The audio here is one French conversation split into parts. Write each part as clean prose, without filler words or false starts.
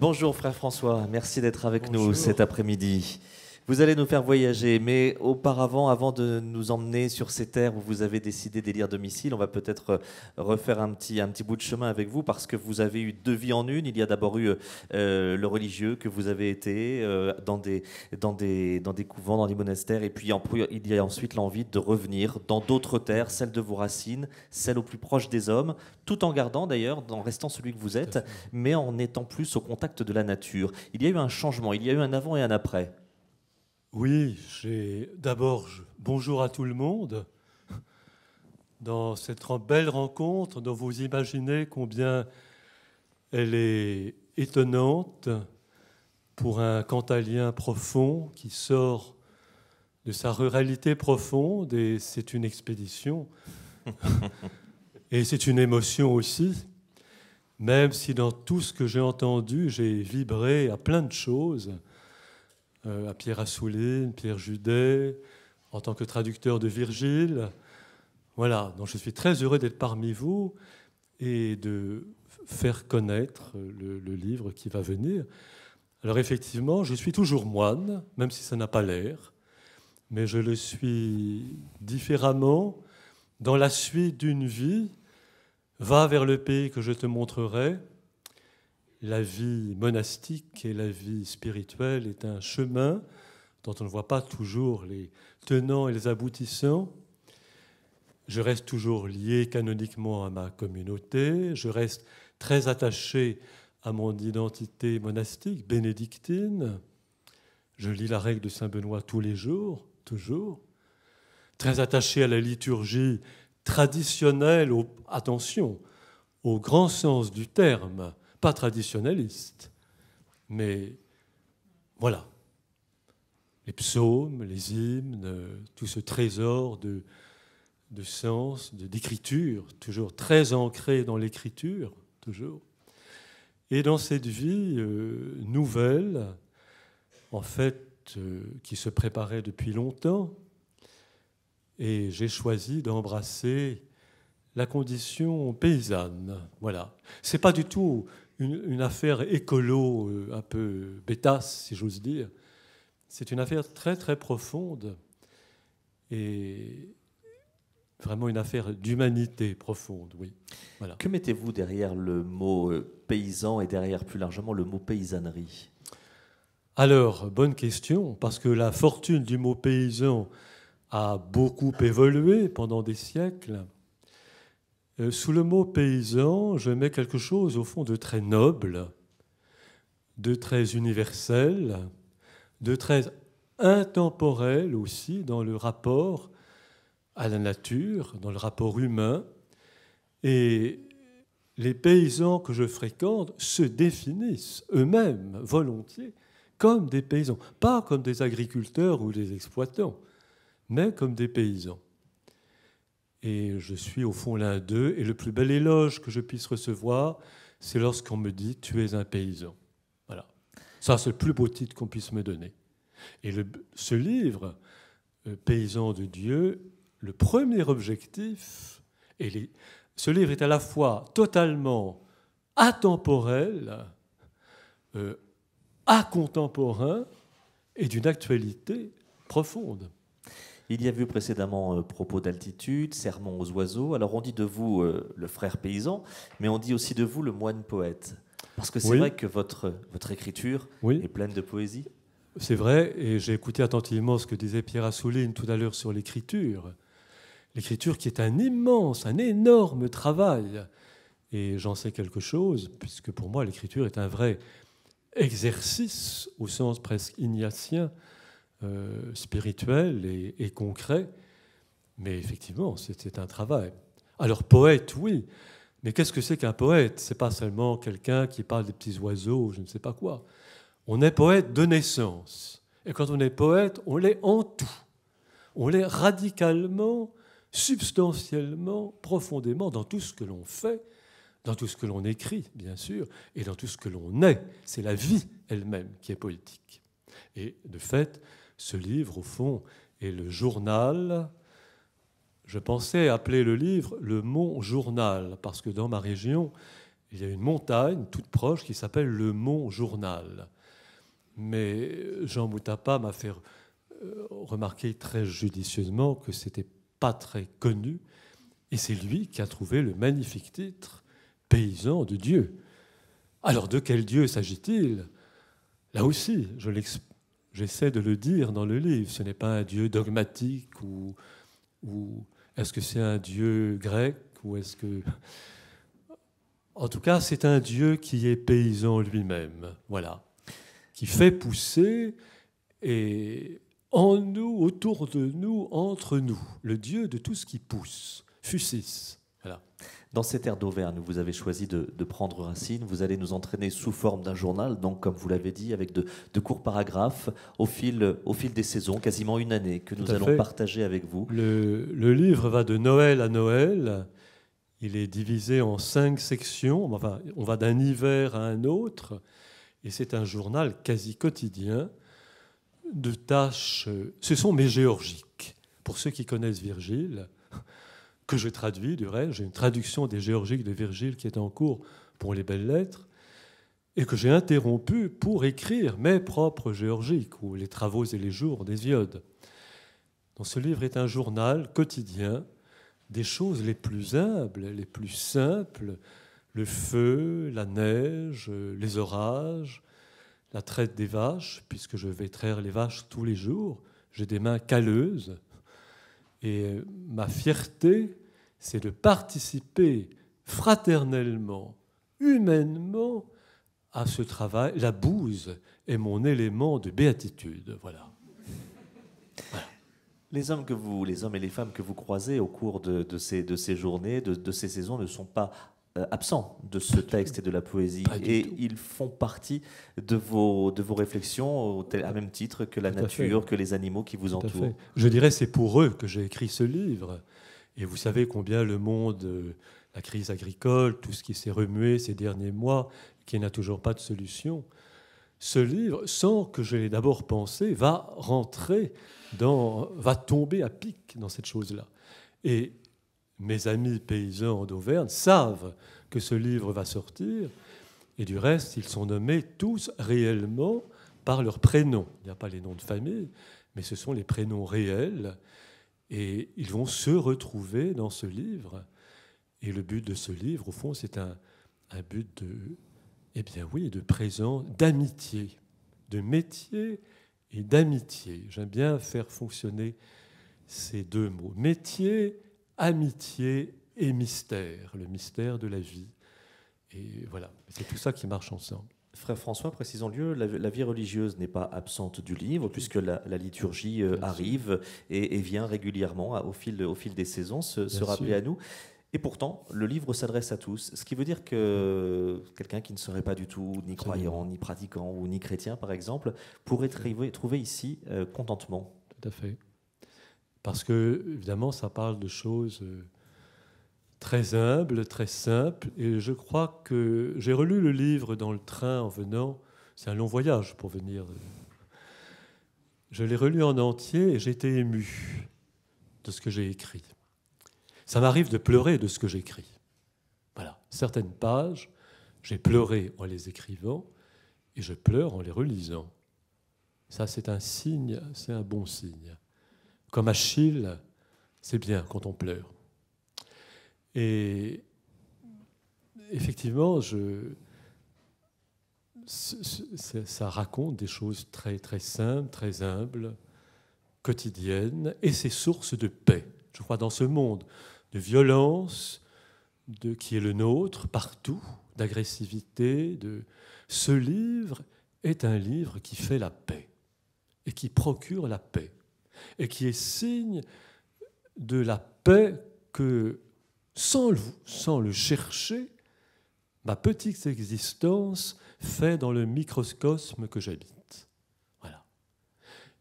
Bonjour frère François, merci d'être avec nous Bonjour. cet après-midi. Vous allez nous faire voyager, mais auparavant, avant de nous emmener sur ces terres où vous avez décidé d'élire domicile, on va peut-être refaire un petit bout de chemin avec vous parce que vous avez eu deux vies en une. Il y a d'abord eu le religieux que vous avez été dans des couvents, dans des monastères, et puis il y a ensuite l'envie de revenir dans d'autres terres, celles de vos racines, celles au plus proche des hommes, tout en gardant d'ailleurs, en restant celui que vous êtes, mais en étant plus au contact de la nature. Il y a eu un changement, il y a eu un avant et un après. Oui, d'abord, bonjour à tout le monde. Dans cette belle rencontre dont vous imaginez combien elle est étonnante pour un Cantalien profond qui sort de sa ruralité profonde, et c'est une expédition. Et c'est une émotion aussi, même si dans tout ce que j'ai entendu, j'ai vibré à plein de choses. À Pierre Assouline, Pierre Judet, en tant que traducteur de Virgile. Voilà, donc je suis très heureux d'être parmi vous et de faire connaître le livre qui va venir. Alors effectivement, je suis toujours moine, même si ça n'a pas l'air, mais je le suis différemment dans la suite d'une vie. Va vers le pays que je te montrerai. La vie monastique et la vie spirituelle est un chemin dont on ne voit pas toujours les tenants et les aboutissants. Je reste toujours lié canoniquement à ma communauté. Je reste très attaché à mon identité monastique, bénédictine. Je lis la règle de Saint-Benoît tous les jours, toujours. Très attaché à la liturgie traditionnelle, attention, au grand sens du terme, pas traditionnaliste, mais voilà, les psaumes, les hymnes, tout ce trésor de sens, d'écriture, toujours très ancré dans l'écriture, toujours. Et dans cette vie nouvelle, en fait, qui se préparait depuis longtemps, et j'ai choisi d'embrasser la condition paysanne. Voilà. C'est pas du tout une affaire écolo un peu bêtasse, si j'ose dire. C'est une affaire très très profonde et vraiment une affaire d'humanité profonde, oui. Voilà. Que mettez-vous derrière le mot paysan et derrière plus largement le mot paysannerie ? Alors, bonne question, parce que la fortune du mot paysan a beaucoup évolué pendant des siècles. Sous le mot paysan, je mets quelque chose au fond de très noble, de très universel, de très intemporel aussi dans le rapport à la nature, dans le rapport humain. Et les paysans que je fréquente se définissent eux-mêmes volontiers comme des paysans, pas comme des agriculteurs ou des exploitants, mais comme des paysans. Et je suis au fond l'un d'eux. Et le plus bel éloge que je puisse recevoir, c'est lorsqu'on me dit « tu es un paysan ». Voilà. Ça, c'est le plus beau titre qu'on puisse me donner. Et ce livre, Paysans de Dieu, le premier objectif, ce livre est à la fois totalement atemporel, acontemporain et d'une actualité profonde. Il y a vu précédemment propos d'altitude, sermon aux oiseaux. Alors on dit de vous le frère paysan, mais on dit aussi de vous le moine poète. Parce que c'est vrai que votre écriture est pleine de poésie. C'est vrai, et j'ai écouté attentivement ce que disait Pierre Assouline tout à l'heure sur l'écriture. L'écriture qui est un énorme travail. Et j'en sais quelque chose, puisque pour moi l'écriture est un vrai exercice, au sens presque ignatien, spirituel et concret, mais effectivement, c'est un travail. Alors, poète, oui, mais qu'est-ce que c'est qu'un poète ? C'est pas seulement quelqu'un qui parle des petits oiseaux, je ne sais pas quoi. On est poète de naissance. Et quand on est poète, on l'est en tout. On l'est radicalement, substantiellement, profondément dans tout ce que l'on fait, dans tout ce que l'on écrit, bien sûr, et dans tout ce que l'on est. C'est la vie elle-même qui est poétique. Et de fait, ce livre, au fond, est le journal. Je pensais appeler le livre le Mon Journal, parce que dans ma région, il y a une montagne toute proche qui s'appelle le Mont Journal. Mais Jean Moutapa m'a fait remarquer très judicieusement que ce n'était pas très connu, et c'est lui qui a trouvé le magnifique titre « Paysan de Dieu ». Alors de quel Dieu s'agit-il? Là aussi, j'essaie de le dire dans le livre, ce n'est pas un Dieu dogmatique ou est-ce que c'est un Dieu grec ou est-ce que... En tout cas, c'est un Dieu qui est paysan lui-même, voilà, qui fait pousser et en nous, autour de nous, entre nous, le Dieu de tout ce qui pousse, Fucis. Voilà. Dans cette ère d'Auvergne, vous avez choisi de prendre racine. Vous allez nous entraîner sous forme d'un journal, donc comme vous l'avez dit, avec de courts paragraphes au fil des saisons, quasiment une année, que nous allons partager avec vous. Le livre va de Noël à Noël. Il est divisé en 5 sections. Enfin, on va d'un hiver à un autre. Et c'est un journal quasi quotidien de tâches. Ce sont mes géorgiques. Pour ceux qui connaissent Virgile, que je traduis du reste, j'ai une traduction des géorgiques de Virgile qui est en cours pour les belles lettres, et que j'ai interrompu pour écrire mes propres géorgiques, ou les travaux et les jours d'Hésiode. Donc ce livre est un journal quotidien des choses les plus humbles, les plus simples, le feu, la neige, les orages, la traite des vaches, puisque je vais traire les vaches tous les jours. J'ai des mains calleuses. Et ma fierté, c'est de participer fraternellement, humainement, à ce travail. La bouse est mon élément de béatitude. Voilà. Les hommes et les femmes que vous croisez au cours de ces journées, de ces saisons, ne sont pas absents de ce texte et de la poésie. Et ils font partie de vos réflexions à même titre que la nature, que les animaux qui vous entourent. Je dirais que c'est pour eux que j'ai écrit ce livre. Et vous savez combien le monde, la crise agricole, tout ce qui s'est remué ces derniers mois, qui n'a toujours pas de solution, ce livre, sans que je l'ai d'abord pensé, va tomber à pic dans cette chose-là. Et mes amis paysans d'Auvergne savent que ce livre va sortir, et du reste, ils sont nommés tous réellement par leurs prénoms. Il n'y a pas les noms de famille, mais ce sont les prénoms réels, et ils vont se retrouver dans ce livre. Et le but de ce livre, au fond, c'est un but de présent, d'amitié, de métier et d'amitié. J'aime bien faire fonctionner ces deux mots. Métier, amitié et mystère, le mystère de la vie. Et voilà, c'est tout ça qui marche ensemble. Frère François, précisons-le, la vie religieuse n'est pas absente du livre, puisque la liturgie arrive et vient régulièrement au fil des saisons se rappeler à nous. Et pourtant, le livre s'adresse à tous, ce qui veut dire que quelqu'un qui ne serait pas du tout ni croyant, ni pratiquant ou ni chrétien, par exemple, pourrait trouver ici contentement. Tout à fait. Parce que, évidemment, ça parle de choses très humbles, très simples. Et je crois que j'ai relu le livre dans le train en venant. C'est un long voyage pour venir. Je l'ai relu en entier et j'ai été ému de ce que j'ai écrit. Ça m'arrive de pleurer de ce que j'écris. Voilà, certaines pages, j'ai pleuré en les écrivant et je pleure en les relisant. Ça, c'est un signe, c'est un bon signe. Comme Achille, c'est bien quand on pleure. Et effectivement, ça raconte des choses très, très simples, très humbles, quotidiennes, et c'est source de paix. Je crois dans ce monde de violence qui est le nôtre, partout, d'agressivité. Ce livre est un livre qui fait la paix et qui procure la paix et qui est signe de la paix que, sans le chercher, ma petite existence fait dans le microcosme que j'habite. Voilà.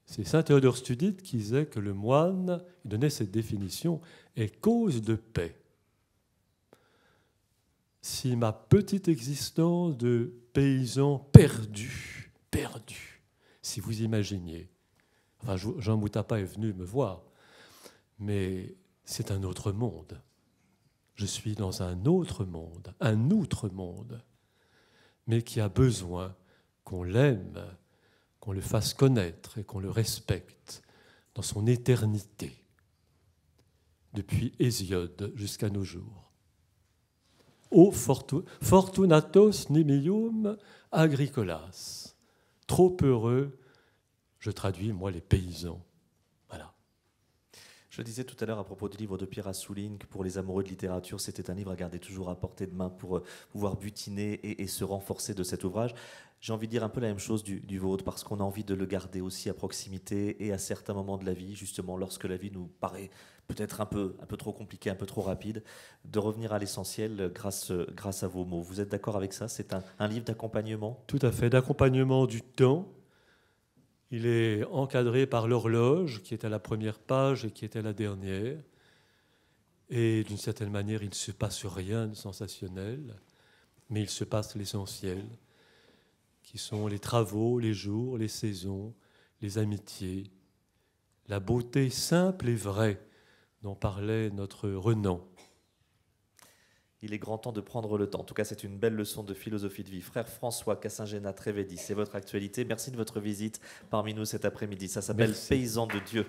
C'est saint Théodore Studite qui disait que le moine, il donnait cette définition, est cause de paix. Si ma petite existence de paysan perdu, si vous imaginiez, enfin Jean Moutapa est venu me voir, mais c'est un autre monde. Je suis dans un autre monde, un outre monde, mais qui a besoin qu'on l'aime, qu'on le fasse connaître et qu'on le respecte dans son éternité, depuis Hésiode jusqu'à nos jours. O fortunatos nimium agricolas. Trop heureux, je traduis, moi, les paysans. Voilà. Je disais tout à l'heure à propos du livre de Pierre Assouline que pour les amoureux de littérature, c'était un livre à garder toujours à portée de main pour pouvoir butiner et se renforcer de cet ouvrage. J'ai envie de dire un peu la même chose du vôtre, parce qu'on a envie de le garder aussi à proximité et à certains moments de la vie, justement lorsque la vie nous paraît peut-être un peu trop compliquée, un peu trop rapide, de revenir à l'essentiel grâce à vos mots. Vous êtes d'accord avec ça? C'est un livre d'accompagnement? Tout à fait, d'accompagnement du temps. Il est encadré par l'horloge qui est à la première page et qui est à la dernière. Et d'une certaine manière, il ne se passe rien de sensationnel, mais il se passe l'essentiel, qui sont les travaux, les jours, les saisons, les amitiés, la beauté simple et vraie dont parlait notre Renan. Il est grand temps de prendre le temps. En tout cas, c'est une belle leçon de philosophie de vie. Frère François Cassingena-Trévédis, c'est votre actualité. Merci de votre visite parmi nous cet après-midi. Ça s'appelle Paysans de Dieu.